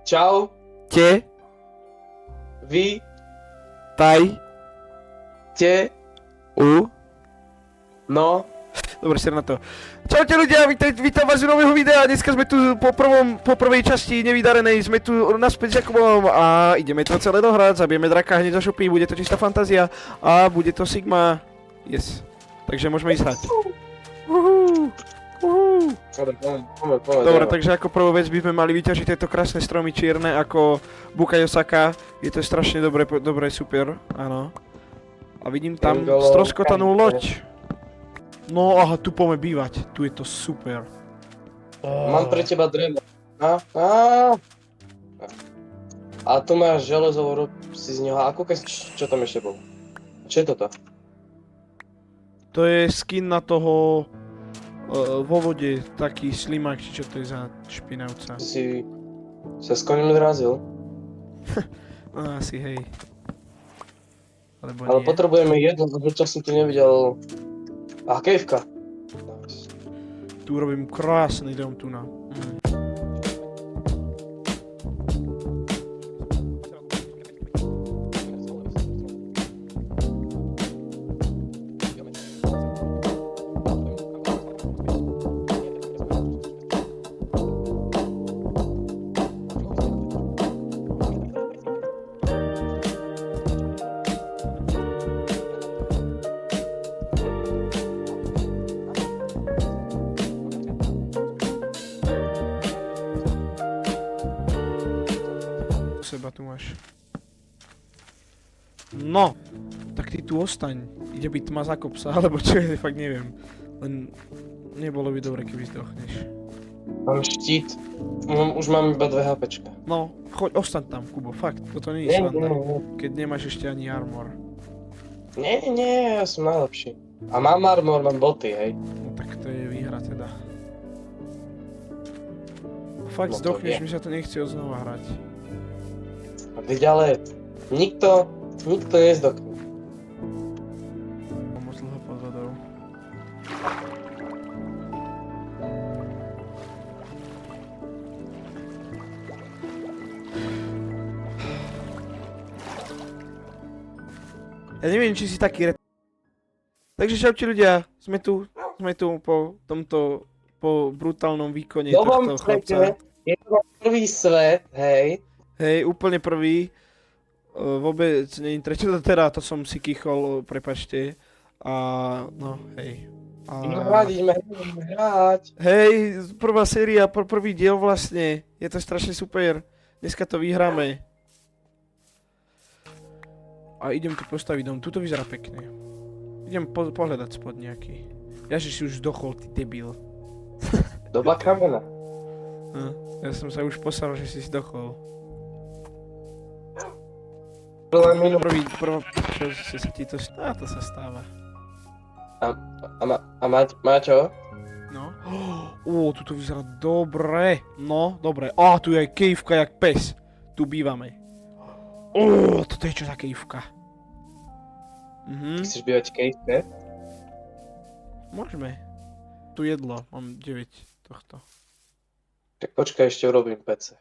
Čau, Te, vy, taj, te, u. no. Dobre, ser na to. Čaute ľudia, vítam vás u nového videa. Dneska sme tu po prvej časti nevydarenej, sme tu naspäť s Jakubom a ideme to celé dohrať. Zabijeme draka hneď zo šupy, bude to čistá fantázia a bude to Sigma. Yes. Takže môžeme ísť hrať. Dobre, takže ako prvú vec by sme mali vyťažiť tieto krásne stromy čierne ako Bukai Osaka. Je to strašne dobre, super, áno. A vidím tam stroskotanú loď. No aha, tu poďme bývať, tu je to super. Mám pre teba drevo. A tu máš železo, rob si z neho. A kúkaj, čo tam ešte bolo? Čo je toto? To je skin na toho vo vode, taký slimák, či čo to je za špinavca. Si sa s koním zrazil. No asi hej. Alebo Ale nie. potrebujeme jedlo, lebo čo som tu nevidel. A kejvka. Nice. Tu robím krásny dom tu na. Seba tu máš. No, tak ty tu ostaň. Ide byť tma zakop sa, alebo čo je, fakt neviem. Len nebolo by dobre, keby zdochneš. Mám štít. Už mám iba 2 HPčka. No, choď, ostaň tam, Kubo, fakt, toto nie je sranda. Keď nemáš ešte ani armor. Nie, ja som najlepší. A mám armor, mám boty, hej. No tak to je výhra teda. Fakt No to zdochneš, je. mi sa to nechce znova hrať. A veď ale nikto nezdokne. Moc dlho pod vodou. Ja neviem, či si taký Takže čaute ľudia, sme tu po tomto, po brutálnom výkone V novom tohto chlapca. svete je to prvý svet, hej. Hej, úplne prvý. Vôbec nie je to som si kýchol, prepačte. A no, hej. Ideme hrať. Hej, prvá séria, prvý diel vlastne. Je to strašne super. Dneska to vyhráme. A idem tu postaviť dom. Tuto vyzerá pekne. Idem pohľadať spod nejaký. Ja že si už dochol, ty debil. Doba kamena. Ja som sa už posral, že si dochol. Prvá, čo sa ti to stáva, to sa stáva. A Maťo? No. Tuto vyzerá dobre. No, dobre. Tu je aj kejvka jak pes. Tu bývame. Toto je čo za kejvka. Chceš bývať v kejvke? Môžeme. Tu jedlo, mám 9 tohto. Tak počkaj, ešte urobím pece.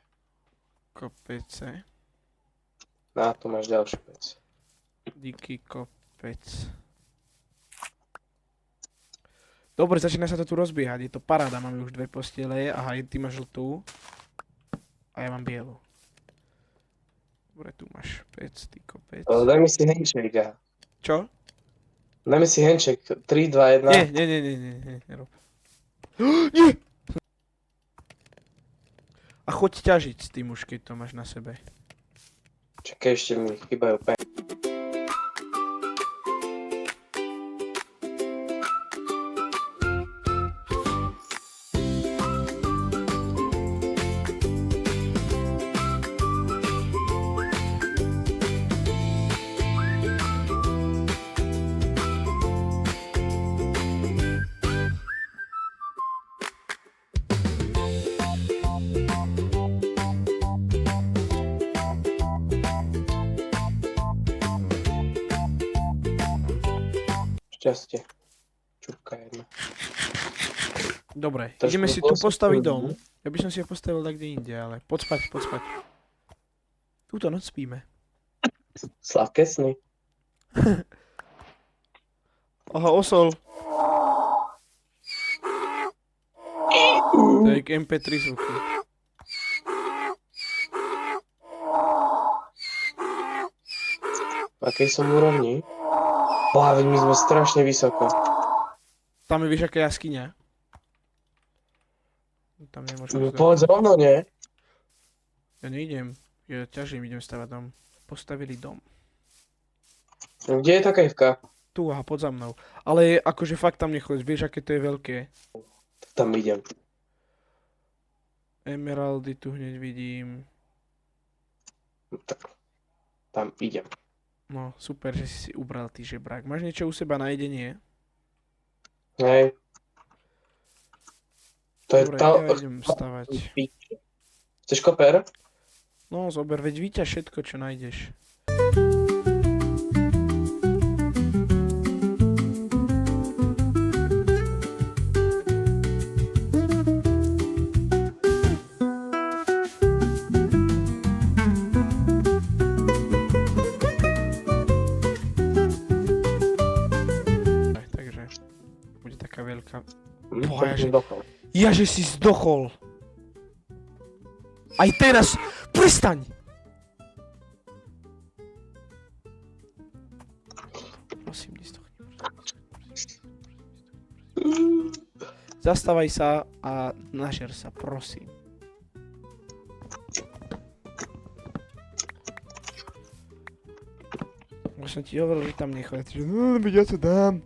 Kopece. Na to máš ďalšiu pec. Díky kopec. Dobre, začína sa to tu rozbiehať, je to paráda, máme už 2 postele, aha, ty máš žltú. A ja mám bielu. Dobre, tu máš pec, ty kopec. Daj mi si handshake, aha. Čo? Daj mi si handshake, 3, 2, 1. Nie, nerob. Nie! A choď ťažiť s tým už, keď to máš na sebe. Čakaj, ešte mi chýbajú pen. Šťastie. Čupka jedna. Dobre, To ideme sme si tu bol postaviť super, dom. Ja by som si ho postavil tak kde inde, ale poď spať. Túto noc spíme. Sladké sny. Aha, osol. To je MP3 zvuky. V akej som úrovni? Boha, veď my sme strašne vysoko. Tam je, vieš, aká jaskyňa? Tam nemôžem Povedz rovno, nie? Ja neidem. Ja ťažím, idem stavať dom. Postavili dom. Kde je tá kejvka? Tu, aha, pod za mnou. Ale akože fakt tam nechoď, vieš, aké to je veľké. Tam idem. Emeraldy tu hneď vidím. Tak. Tam idem. No, super, že si ubral ty žebrák. Máš niečo u seba na jedenie? Hej. To je Dobre, tá... ja idem stavať. Chceš koper? No, zober, veď vyťaž všetko, čo nájdeš. Takže, bude taká veľká... Boha, Jaže si zdochol! Aj teraz! Prestaň! Prosím, nestochni. Zastavaj sa a nažer sa, prosím. Už som ti hovoril, že tam nechoď. No, ja to dám.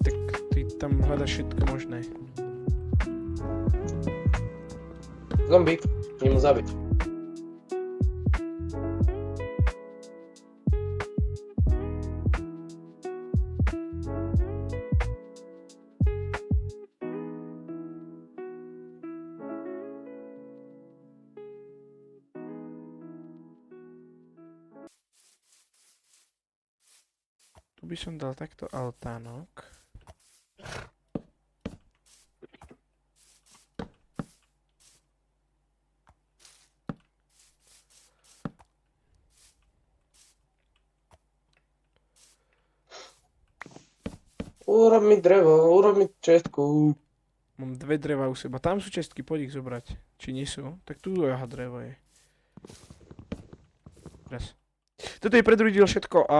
Tak ty tam hľadaš všetko možné. Zombík. Idem ho zabiť. Tu by som dal takto altánok. Urob mi drevo, urob mi čestku. Mám 2 dreva u seba. Tam sú čestky, poď ich zobrať. Či nie sú? Tak tu aha, drevo je. Raz. Toto je pre druhý diel všetko a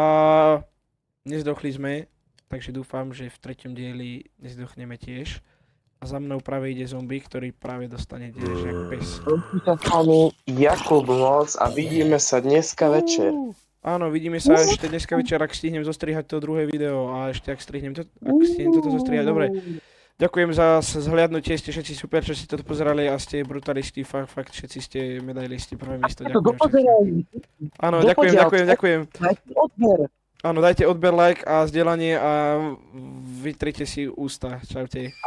nezdochli sme, takže dúfam, že v 3. dieli nezdochneme tiež. A za mnou práve ide zombie, ktorý práve dostane diel, jak pes. Jakub Moc a vidíme sa dneska večer. Áno, vidíme sa ešte dneska večer, ak stihnem zostrihať to druhé video a ešte ak stihnem toto zostrihať, dobre. Ďakujem za zhliadnutie, ste všetci super, že ste toto pozerali a ste brutalisti, fakt všetci ste medailisti, prvé miesto, ďakujem všetkým. Áno, ďakujem. Áno, dajte odber, like a zdieľanie a vytrite si ústa, čaute.